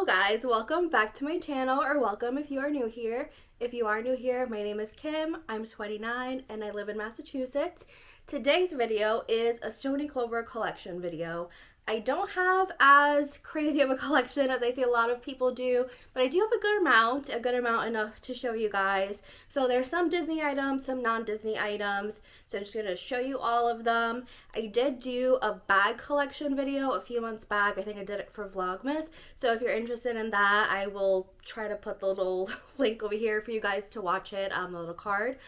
guys, welcome back to my channel, or welcome if you are new here. If you are new here, my name is Kim, I'm 29 and I live in Massachusetts. Today's video is a Stoney Clover collection video. I don't have as crazy of a collection as I see a lot of people do, but I do have a good amount enough to show you guys. So there's some Disney items, some non-Disney items, so I'm just going to show you all of them. I did do a bag collection video a few months back. I think I did it for Vlogmas, so if you're interested in that, I will try to put the little link over here for you guys to watch it on the little card.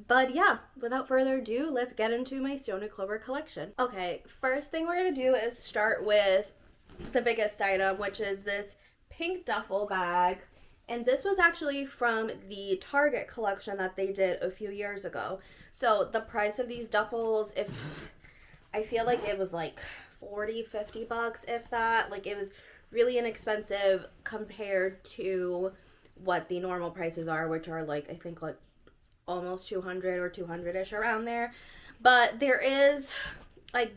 But yeah, without further ado, let's get into my Stoney Clover collection. Okay, first thing we're going to do is start with the biggest item, which is this pink duffel bag. And this was actually from the Target collection that they did a few years ago. So the price of these duffels, I feel like it was like 40, 50 bucks, if that. Like, it was really inexpensive compared to what the normal prices are, which are like, I think like almost 200 or 200-ish around there. But there is like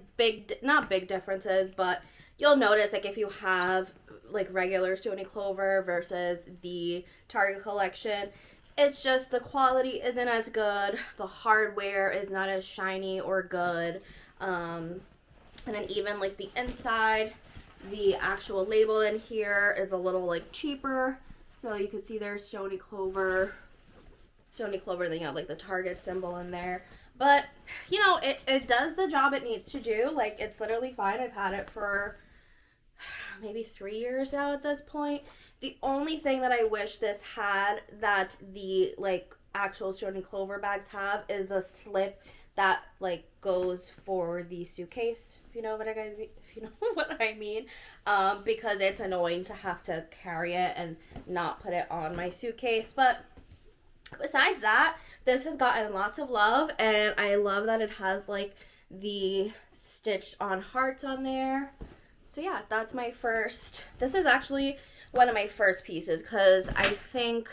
not big differences, but you'll notice like if you have like regular Stoney Clover versus the Target collection, it's just the quality isn't as good, the hardware is not as shiny or good, and then even like the inside, the actual label in here is a little like cheaper. So you can see there's Stoney Clover, then you have like the Target symbol in there. But, you know, it does the job it needs to do. Like, it's literally fine. I've had it for maybe 3 years now at this point. The only thing that I wish this had that the, like, actual Stoney Clover bags have is a slip that, like, goes for the suitcase, if you know what I mean. Because it's annoying to have to carry it and not put it on my suitcase. But besides that, this has gotten lots of love, and I love that it has like the stitched on hearts on there. So yeah, that's my first. This is actually one of my first pieces, because I think,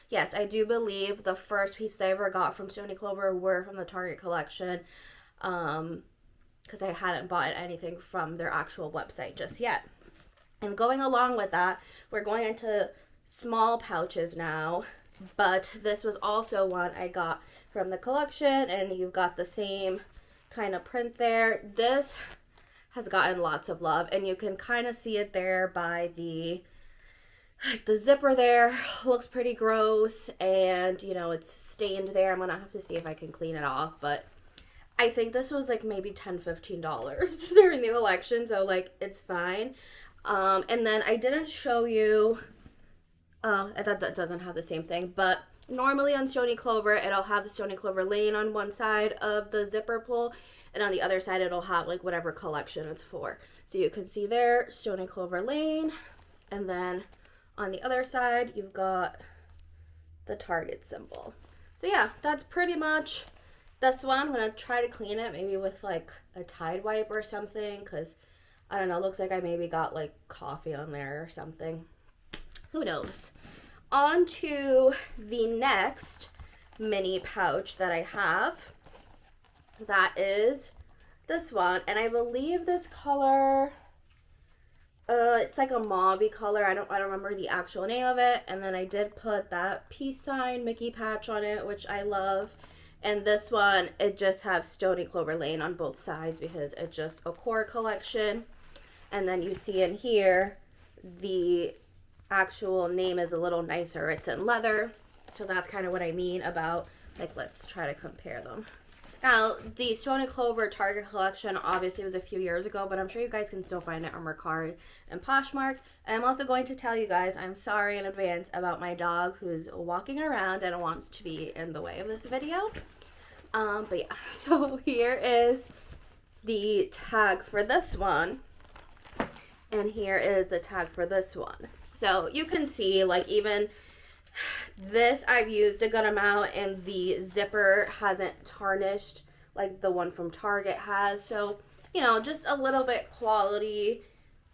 yes, I do believe the first pieces I ever got from Stoney Clover were from the Target collection, because I hadn't bought anything from their actual website just yet. And going along with that, we're going into small pouches now. But this was also one I got from the collection, and you've got the same kind of print there. This has gotten lots of love, and you can kind of see it there by the zipper there. Looks pretty gross, and you know, it's stained there. I'm gonna have to see if I can clean it off, but I think this was like maybe $10-15 during the collection, so like it's fine. And then I didn't show you. I thought that doesn't have the same thing, but normally on Stoney Clover, it'll have the Stoney Clover Lane on one side of the zipper pull, and on the other side, it'll have like whatever collection it's for. So you can see there, Stoney Clover Lane, and then on the other side, you've got the Target symbol. So yeah, that's pretty much this one. I'm going to try to clean it, maybe with like a Tide wipe or something, because I don't know, it looks like I maybe got like coffee on there or something. Who knows? On to the next mini pouch that I have. That is this one. And I believe this color, it's like a mauve-y color. I don't remember the actual name of it. And then I did put that peace sign Mickey patch on it, which I love. And this one, it just has Stoney Clover Lane on both sides because it's just a core collection. And then you see in here, the actual name is a little nicer. It's in leather, so that's kind of what I mean about, like, let's try to compare them. Now, the Stoney Clover Target collection obviously was a few years ago, but I'm sure you guys can still find it on Mercari and Poshmark. And I'm also going to tell you guys, I'm sorry in advance about my dog who's walking around and wants to be in the way of this video. But yeah, so here is the tag for this one, and here is the tag for this one. So you can see, like, even this I've used a good amount, and the zipper hasn't tarnished like the one from Target has. So, you know, just a little bit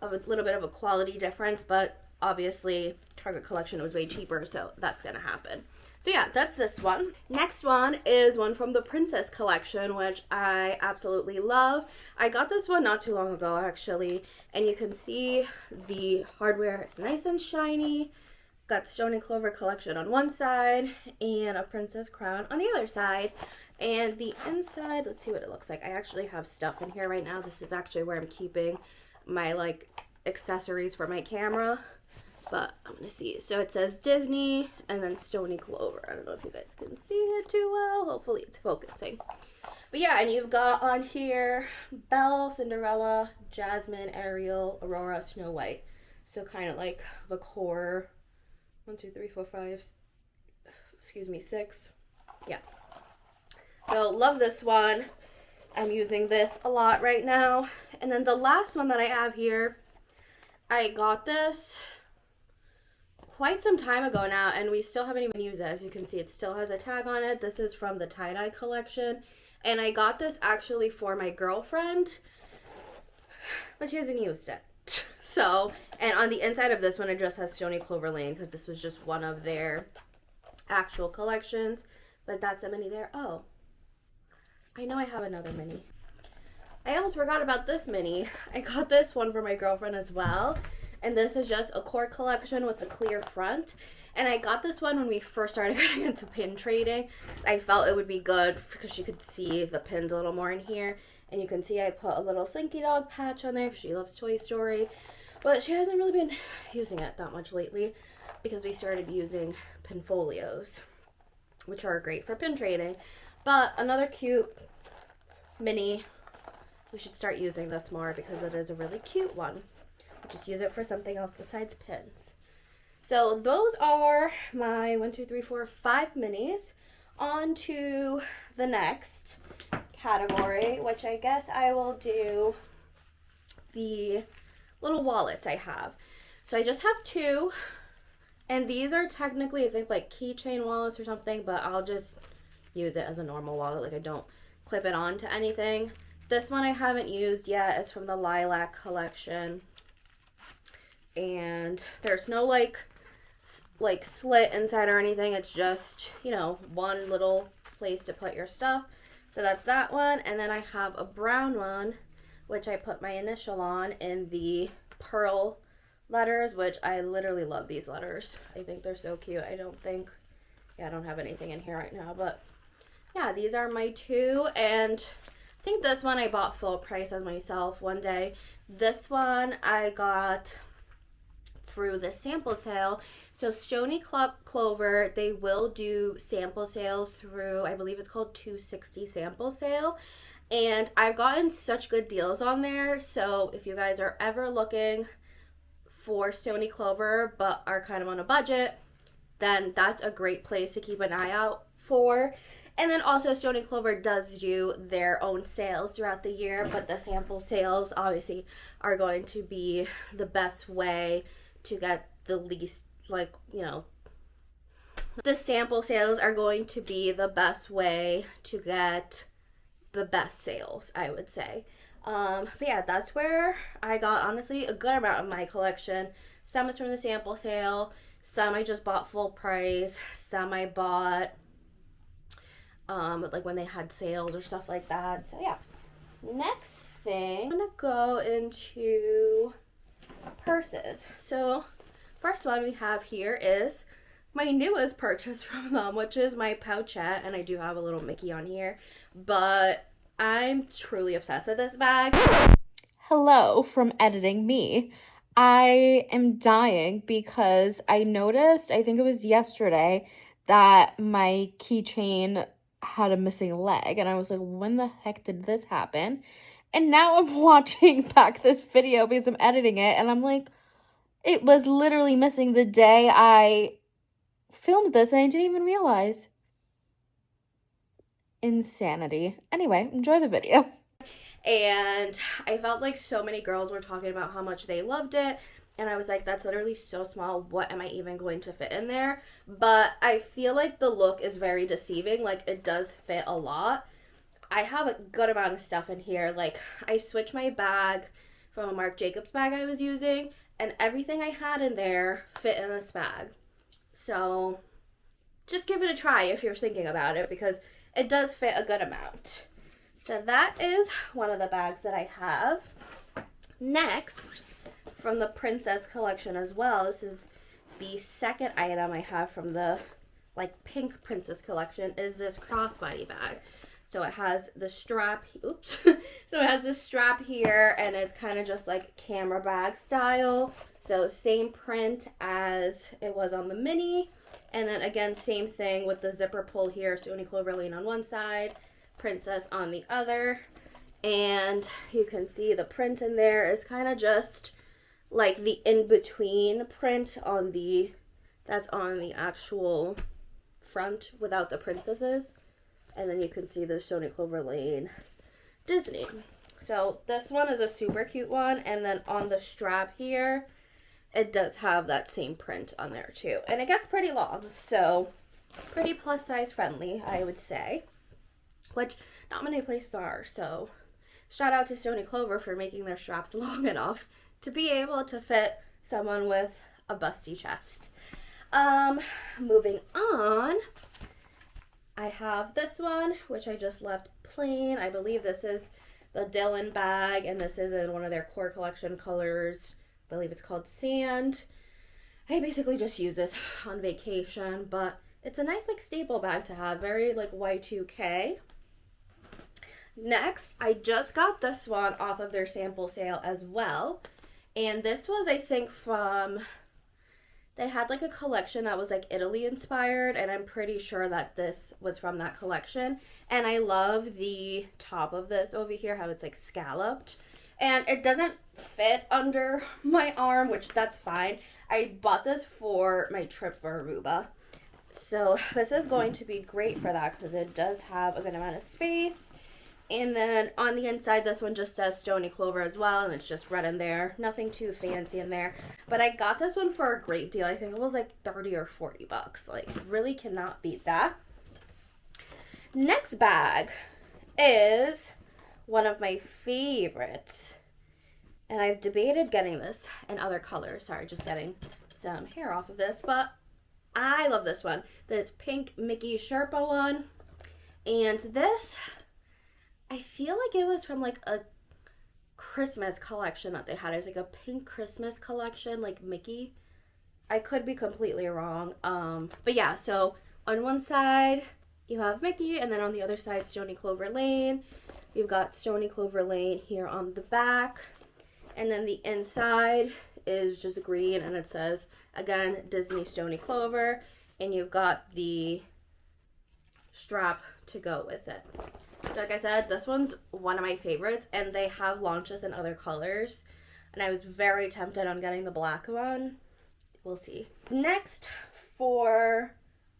of a quality difference, but obviously Target collection, it was way cheaper, so that's gonna happen. So yeah, that's this one. Next one is one from the Princess collection, which I absolutely love. I got this one not too long ago, actually, and you can see the hardware is nice and shiny. Got Stoney Clover collection on one side and a princess crown on the other side. And the inside, let's see what it looks like. I actually have stuff in here right now. This is actually where I'm keeping my like accessories for my camera. But I'm gonna see. So it says Disney and then Stoney Clover. I don't know if you guys can see it too well. Hopefully it's focusing. But yeah, and you've got on here Belle, Cinderella, Jasmine, Ariel, Aurora, Snow White. So kind of like the core 1, 2, 3, 4, 5, excuse me, 6. Yeah. So love this one. I'm using this a lot right now. And then the last one that I have here, I got this quite some time ago now, and we still haven't even used it. As you can see, it still has a tag on it. This is from the tie-dye collection. And I got this actually for my girlfriend, but she hasn't used it. So, and on the inside of this one, it just has Stoney Clover Lane because this was just one of their actual collections. But that's a mini there. Oh, I know I have another mini. I almost forgot about this mini. I got this one for my girlfriend as well. And this is just a core collection with a clear front. And I got this one when we first started getting into pin trading. I felt it would be good because you could see the pins a little more in here. And you can see I put a little Slinky Dog patch on there because she loves Toy Story. But she hasn't really been using it that much lately because we started using pinfolios, which are great for pin trading. But another cute mini. We should start using this more because it is a really cute one. Just use it for something else besides pins. So those are my 1, 2, 3, 4, 5 minis. On to the next category, which I guess I will do the little wallets I have. So I just have 2, and these are technically, I think, like keychain wallets or something, but I'll just use it as a normal wallet. Like, I don't clip it on to anything. This one I haven't used yet. It's from the Lilac collection, and there's no like slit inside or anything. It's just, you know, one little place to put your stuff. So that's that one. And then I have a brown one, which I put my initial on in the pearl letters, which I literally love these letters. I think they're so cute. I don't have anything in here right now, but yeah, these are my 2. And I think this one I bought full price as myself one day. This one I got through the sample sale. So Stoney Clover, they will do sample sales through, I believe it's called 260 sample sale. And I've gotten such good deals on there. So if you guys are ever looking for Stoney Clover but are kind of on a budget, then that's a great place to keep an eye out for. And then also Stoney Clover does do their own sales throughout the year, but the sample sales obviously are going to be the best way to get the least, like, you know, the sample sales are going to be the best way to get the best sales, I would say. But yeah, that's where I got, honestly, a good amount of my collection. Some is from the sample sale, some I just bought full price, some I bought like when they had sales or stuff like that. So yeah, next thing, I'm gonna go into purses. So first one we have here is my newest purchase from them, which is my pouchette, and I do have a little Mickey on here, but I'm truly obsessed with this bag. Hello from editing me. I am dying because I noticed, I think it was yesterday, that my keychain had a missing leg, and I was like, when the heck did this happen? And now I'm watching back this video because I'm editing it, and I'm like, it was literally missing the day I filmed this, and I didn't even realize. Insanity. Anyway, enjoy the video. And I felt like so many girls were talking about how much they loved it, and I was like, that's literally so small, what am I even going to fit in there? But I feel like the look is very deceiving. Like, it does fit a lot. I have a good amount of stuff in here. Like, I switched my bag from a Marc Jacobs bag I was using, and everything I had in there fit in this bag. So just give it a try if you're thinking about it, because it does fit a good amount. So that is one of the bags that I have. Next, from the Princess collection as well, this is the second item I have from the like pink Princess collection, is this crossbody bag. So it has the strap, oops. So it has this strap here, and it's kind of just like camera bag style. So same print as it was on the mini. And then again, same thing with the zipper pull here. Stoney Clover Lane on one side, Princess on the other. And you can see the print in there is kind of just like the in-between print on the, that's on the actual front without the princesses. And then you can see the Stoney Clover Lane Disney. So this one is a super cute one. And then on the strap here, it does have that same print on there too. And it gets pretty long, so pretty plus size friendly, I would say. Which not many places are, so shout out to Stoney Clover for making their straps long enough to be able to fit someone with a busty chest. Moving on, I have this one, which I just left plain. I believe this is the Dylan bag, and this is in one of their core collection colors. I believe it's called Sand. I basically just use this on vacation, but it's a nice like staple bag to have, very like Y2K. Next, I just got this one off of their sample sale as well. And this was, I think, from, they had like a collection that was like Italy inspired, and I'm pretty sure that this was from that collection. And I love the top of this over here, how it's like scalloped. And it doesn't fit under my arm, which that's fine. I bought this for my trip for Aruba. So this is going to be great for that because it does have a good amount of space. And then on the inside, this one just says Stoney Clover as well, and it's just red in there. Nothing too fancy in there. But I got this one for a great deal. I think it was like 30 or 40 bucks. Like, really cannot beat that. Next bag is one of my favorites. And I've debated getting this in other colors. Sorry, just getting some hair off of this. But I love this one. This pink Mickey Sherpa one. And this, I feel like it was from like a Christmas collection that they had. It was like a pink Christmas collection, like Mickey. I could be completely wrong. But yeah, so on one side you have Mickey, and then on the other side Stoney Clover Lane. You've got Stoney Clover Lane here on the back. And then the inside is just green, and it says, again, Disney Stoney Clover. And you've got the strap to go with it. So like I said, this one's one of my favorites, and they have launches in other colors. And I was very tempted on getting the black one. We'll see. Next, for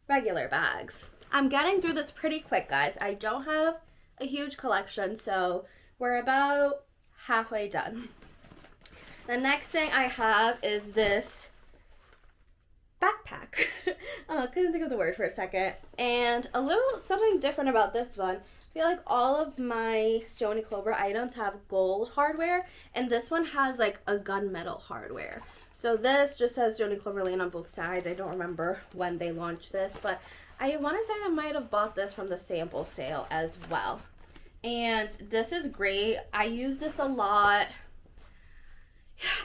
regular bags. I'm getting through this pretty quick, guys. I don't have a huge collection, so we're about halfway done. The next thing I have is this backpack. Couldn't think of the word for a second. And a little something different about this one. I feel like all of my Stoney Clover items have gold hardware, and this one has like a gunmetal hardware. So this just says Stoney Clover Lane on both sides. I don't remember when they launched this, but I want to say I might have bought this from the sample sale as well. And this is great. I use this a lot.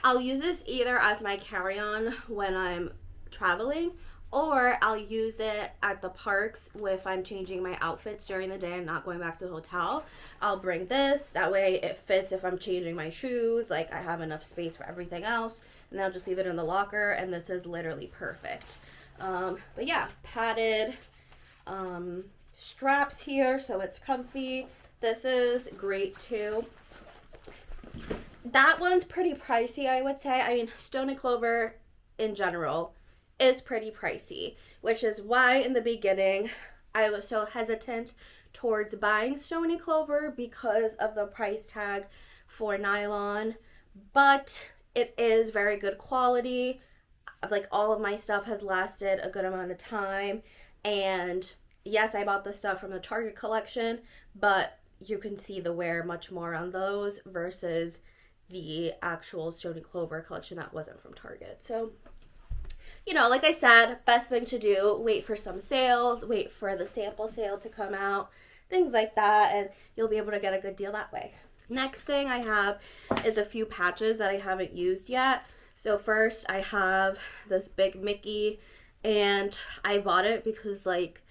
I'll use this either as my carry-on when I'm traveling, or I'll use it at the parks if I'm changing my outfits during the day and not going back to the hotel. I'll bring this. That way it fits if I'm changing my shoes. Like, I have enough space for everything else. And I'll just leave it in the locker, and this is literally perfect. But yeah, padded straps here, so it's comfy. This is great too. That one's pretty pricey, I would say. I mean, Stoney Clover in general is pretty pricey, which is why in the beginning I was so hesitant towards buying Stoney Clover because of the price tag for nylon. But it is very good quality. Like, all of my stuff has lasted a good amount of time. And yes, I bought the stuff from the Target collection, but you can see the wear much more on those versus the actual Stoney Clover collection that wasn't from Target. So, you know, like I said, best thing to do, wait for some sales, wait for the sample sale to come out, things like that, and you'll be able to get a good deal that way. Next thing I have is a few patches that I haven't used yet. So first I have this big Mickey, and I bought it because, like,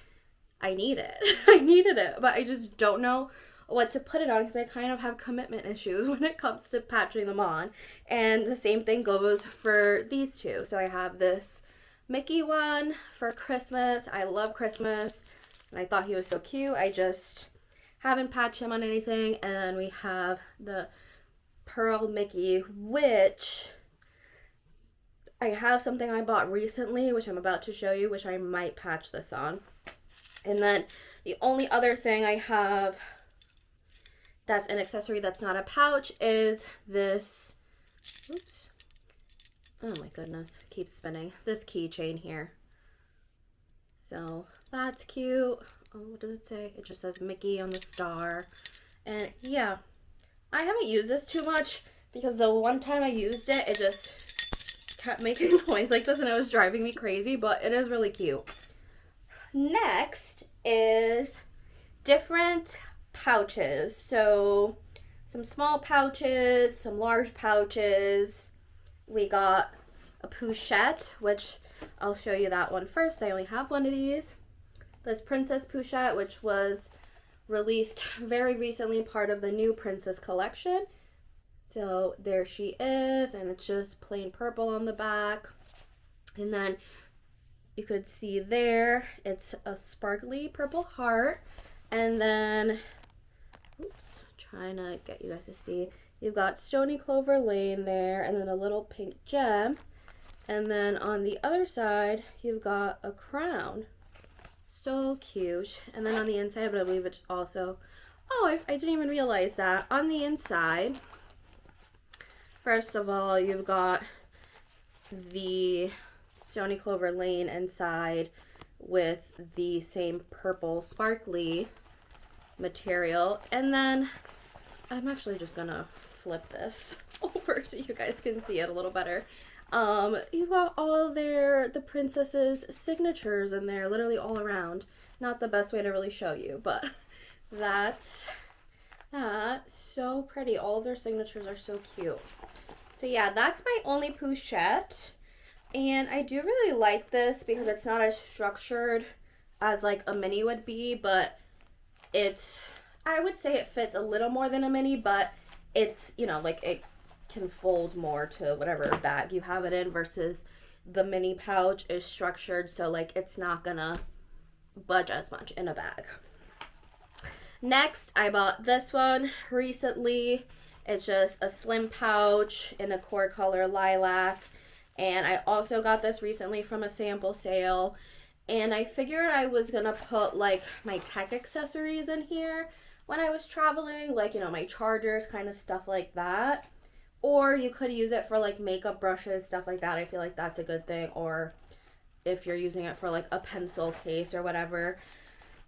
I need it. I needed it, but I just don't know what to put it on because I kind of have commitment issues when it comes to patching them on. And the same thing goes for these two. So I have this Mickey one for Christmas. I love Christmas, and I thought he was so cute. I just haven't patched him on anything. And then we have the Pearl Mickey, which I have something I bought recently, which I'm about to show you, which I might patch this on. And then the only other thing I have that's an accessory that's not a pouch is this, oops, oh my goodness, keeps spinning, this keychain here. So that's cute. Oh, what does it say? It just says Mickey on the star. And yeah, I haven't used this too much because the one time I used it, it just kept making noise like this and it was driving me crazy, but it is really cute. Next is different pouches. So some small pouches, some large pouches. We got a pochette, which I'll show you that one first. I only have one of these. This princess pochette, which was released very recently, part of the new princess collection. So there she is, and it's just plain purple on the back. And then you could see there, it's a sparkly purple heart. And then, oops, trying to get you guys to see. You've got Stoney Clover Lane there, and then a little pink gem. And then on the other side, you've got a crown. So cute. And then on the inside, but I believe it's also, oh, I didn't even realize that. On the inside, first of all, you've got the Stoney Clover Lane inside with the same purple sparkly material. And then I'm actually just gonna flip this over so you guys can see it a little better. You've got all the princesses' signatures in there, literally all around. Not the best way to really show you, but that's so pretty. All of their signatures are so cute. So yeah, that's my only pochette. And I do really like this because it's not as structured as like a mini would be, but it's, I would say it fits a little more than a mini, but it's, you know, like it can fold more to whatever bag you have it in versus the mini pouch is structured, so like it's not gonna budge as much in a bag. Next, I bought this one recently. It's just a slim pouch in a core color lilac. And I also got this recently from a sample sale. And I figured I was gonna put like my tech accessories in here when I was traveling, like, you know, my chargers, kind of stuff like that. Or you could use it for like makeup brushes, stuff like that. I feel like that's a good thing. Or if you're using it for like a pencil case or whatever.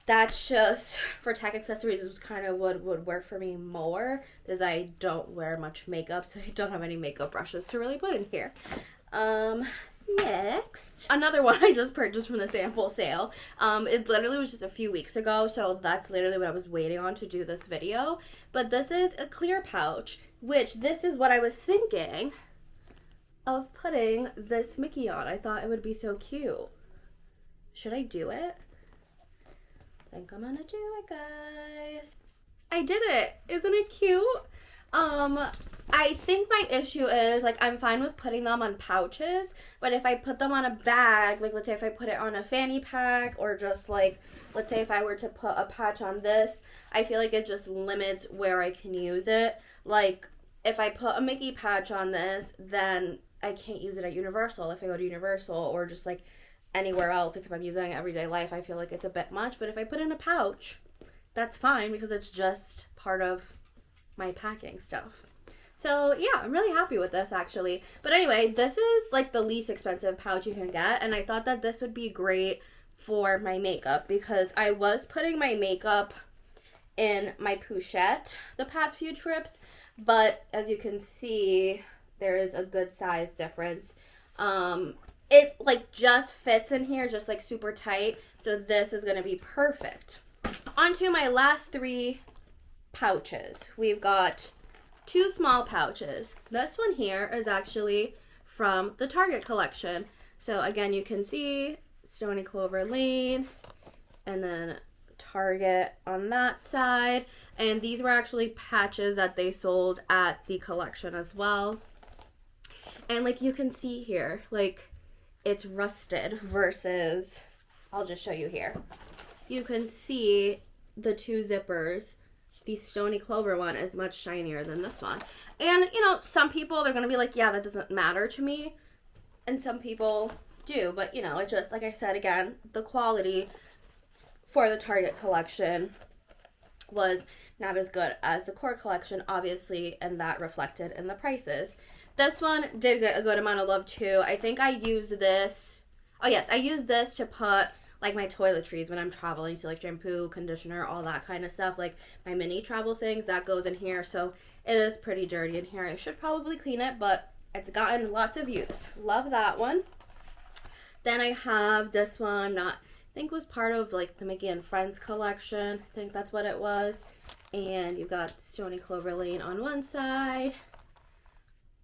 That's just, for tech accessories, it was kind of what would work for me more, because I don't wear much makeup, so I don't have any makeup brushes to really put in here. Next, another one I just purchased from the sample sale. It literally was just a few weeks ago, so that's literally what I was waiting on to do this video. But this is a clear pouch, which this is what I was thinking of putting this Mickey on. I thought it would be so cute. Should I do it? I think I'm gonna do it, guys. I did it. Isn't it cute? I think my issue is, like, I'm fine with putting them on pouches, but if I put them on a bag, like, let's say if I put it on a fanny pack, or just, like, let's say if I were to put a patch on this, I feel like it just limits where I can use it. Like, if I put a Mickey patch on this, then I can't use it at Universal if I go to Universal, or just, like, anywhere else. Like, if I'm using it in everyday life, I feel like it's a bit much, but if I put it in a pouch, that's fine, because it's just part of my packing stuff. So yeah, I'm really happy with this actually. But anyway, this is like the least expensive pouch you can get, and I thought that this would be great for my makeup, because I was putting my makeup in my pochette the past few trips, but as you can see, there is a good size difference. It like just fits in here, just like super tight. So this is gonna be perfect. On to my last 3 pouches. We've got 2 small pouches. This one here is actually from the Target collection. So again, you can see Stoney Clover Lane and then Target on that side. And these were actually patches that they sold at the collection as well. And like you can see here, like it's rusted versus, I'll just show you here. You can see the 2 zippers. The Stoney Clover one is much shinier than this one. And, you know, some people, they're going to be like, yeah, that doesn't matter to me. And some people do. But, you know, it's just, like I said, again, the quality for the Target collection was not as good as the core collection, obviously, and that reflected in the prices. This one did get a good amount of love, too. I think I used this. Oh, yes, I used this to put like my toiletries when I'm traveling, so like shampoo, conditioner, all that kind of stuff, like my mini travel things, that goes in here. So it is pretty dirty in here. I should probably clean it, but it's gotten lots of use. Love that one. Then I have this one, I think was part of like the Mickey and Friends collection. I think that's what it was. And you've got Stoney Clover Lane on one side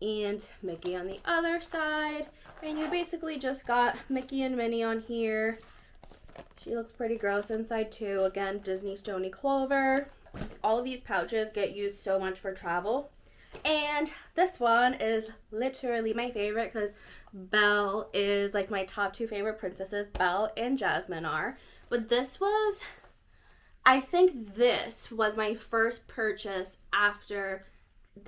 and Mickey on the other side. And you basically just got Mickey and Minnie on here. She looks pretty gross inside too. Again, Disney Stoney Clover. All of these pouches get used so much for travel. And this one is literally my favorite because Belle is like my top 2 favorite princesses. Belle and Jasmine are. But this was, I think this was my first purchase after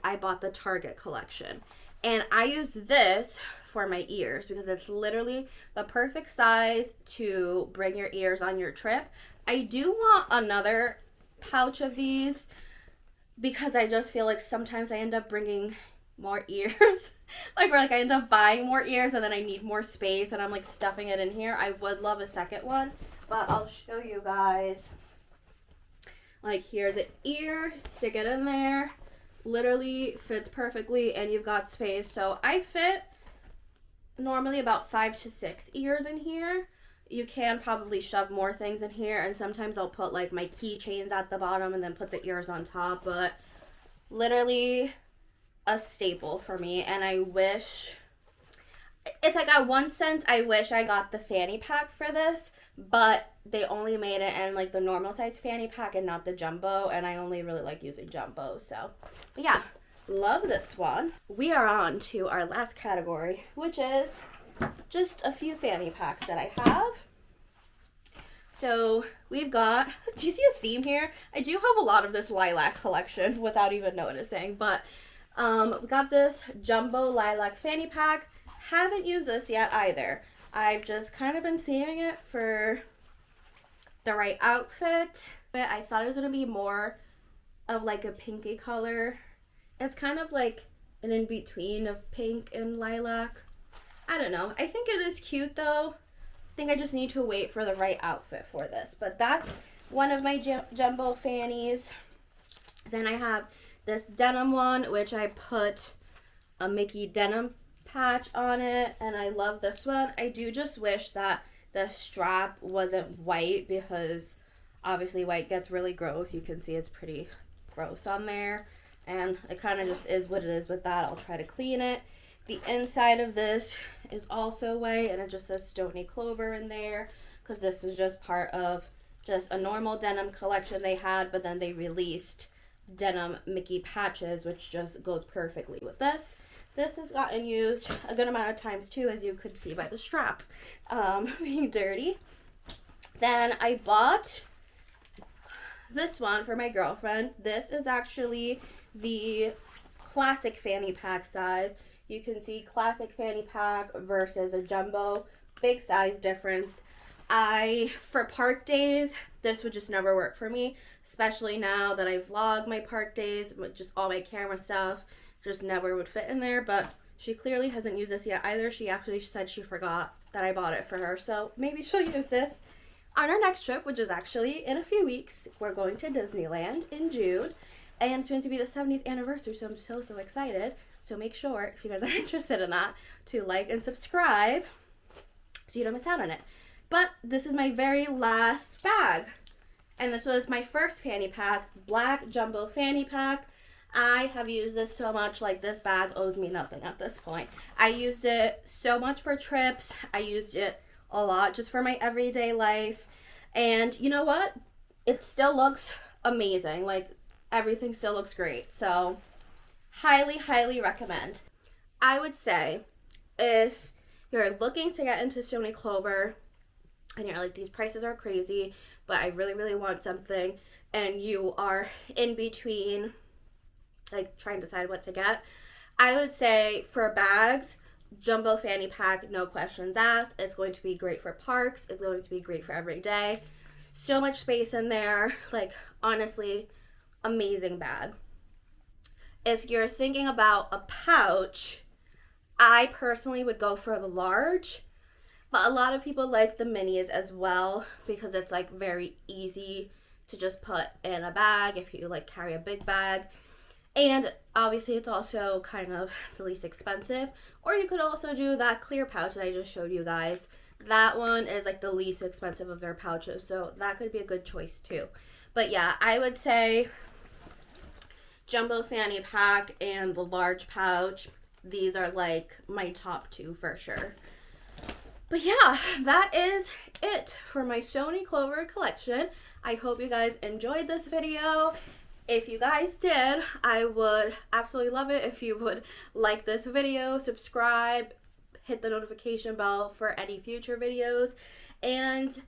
I bought the Target collection. And I used this for my ears because it's literally the perfect size to bring your ears on your trip. I do want another pouch of these because I just feel like sometimes I end up bringing more ears. Like, where like I end up buying more ears and then I need more space and I'm like stuffing it in here. I would love a second one, but I'll show you guys. Like, here's an ear, stick it in there. Literally fits perfectly and you've got space. So I fit normally about 5 to 6 ears in here. You can probably shove more things in here, and sometimes I'll put like my keychains at the bottom and then put the ears on top, but literally a staple for me. And I wish, it's like at one sense I wish I got the fanny pack for this, but they only made it in like the normal size fanny pack and not the jumbo, and I only really like using jumbo. So but yeah, love this one. We are on to our last category, which is just a few fanny packs that I have. So we've got, do you see a theme here? I do have a lot of this lilac collection without even noticing, but we got this jumbo lilac fanny pack. Haven't used this yet either. I've just kind of been saving it for the right outfit, but I thought it was going to be more of like a pinky color. It's kind of like an in-between of pink and lilac. I don't know. I think it is cute though. I think I just need to wait for the right outfit for this. But that's one of my jumbo fannies. Then I have this denim one, which I put a Mickey denim patch on it. And I love this one. I do just wish that the strap wasn't white because obviously white gets really gross. You can see it's pretty gross on there. And it kind of just is what it is with that. I'll try to clean it. The inside of this is also white, and it just says Stoney Clover in there because this was just part of just a normal denim collection they had, but then they released denim Mickey patches, which just goes perfectly with this. This has gotten used a good amount of times too, as you could see by the strap being dirty. Then I bought this one for my girlfriend. This is actually the classic fanny pack size. You can see classic fanny pack versus a jumbo. Big size difference. For park days, this would just never work for me, especially now that I vlog my park days, just all my camera stuff just never would fit in there. But she clearly hasn't used this yet either. She actually said she forgot that I bought it for her, so maybe she'll use this on our next trip, which is actually in a few weeks. We're going to Disneyland in June, And it's going to be the 70th anniversary, so I'm so excited. So make sure, if you guys are interested in that, to like and subscribe so you don't miss out on it. But this is my very last bag. And this was my first fanny pack, black jumbo fanny pack. I have used this so much, like this bag owes me nothing at this point. I used it so much for trips. I used it a lot just for my everyday life. And you know what? It still looks amazing. Like everything still looks great. So highly recommend. I would say if you're looking to get into Stoney Clover and you're like, these prices are crazy, but I really want something, and you are in between, like trying to decide what to get, I would say for bags, jumbo fanny pack, no questions asked. It's going to be great for parks. It's going to be great for every day. So much space in there. Like, honestly, amazing bag. If you're thinking about a pouch, I personally would go for the large, but a lot of people like the minis as well because it's like very easy to just put in a bag if you like carry a big bag. And obviously it's also kind of the least expensive. Or you could also do that clear pouch that I just showed you guys. That one is like the least expensive of their pouches, so that could be a good choice too. But yeah, I would say jumbo fanny pack and the large pouch, these are like my top two for sure. But yeah, that is it for my Stoney Clover collection. I hope you guys enjoyed this video. If you guys did, I would absolutely love it if you would like this video, subscribe, hit the notification bell for any future videos, and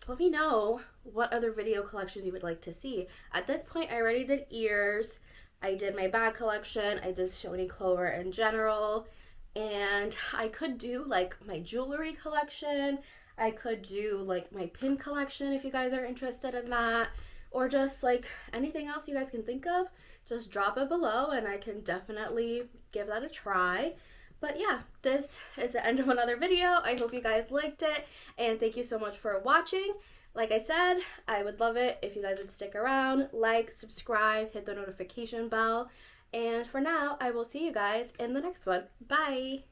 let me know what other video collections you would like to see. At this point, I already did ears, I did my bag collection, I did Stoney Clover in general, and I could do like my jewelry collection, I could do like my pin collection if you guys are interested in that, or just like anything else you guys can think of. Just drop it below and I can definitely give that a try. But yeah, this is the end of another video. I hope you guys liked it, and thank you so much for watching. Like I said, I would love it if you guys would stick around, like, subscribe, hit the notification bell, and for now, I will see you guys in the next one. Bye!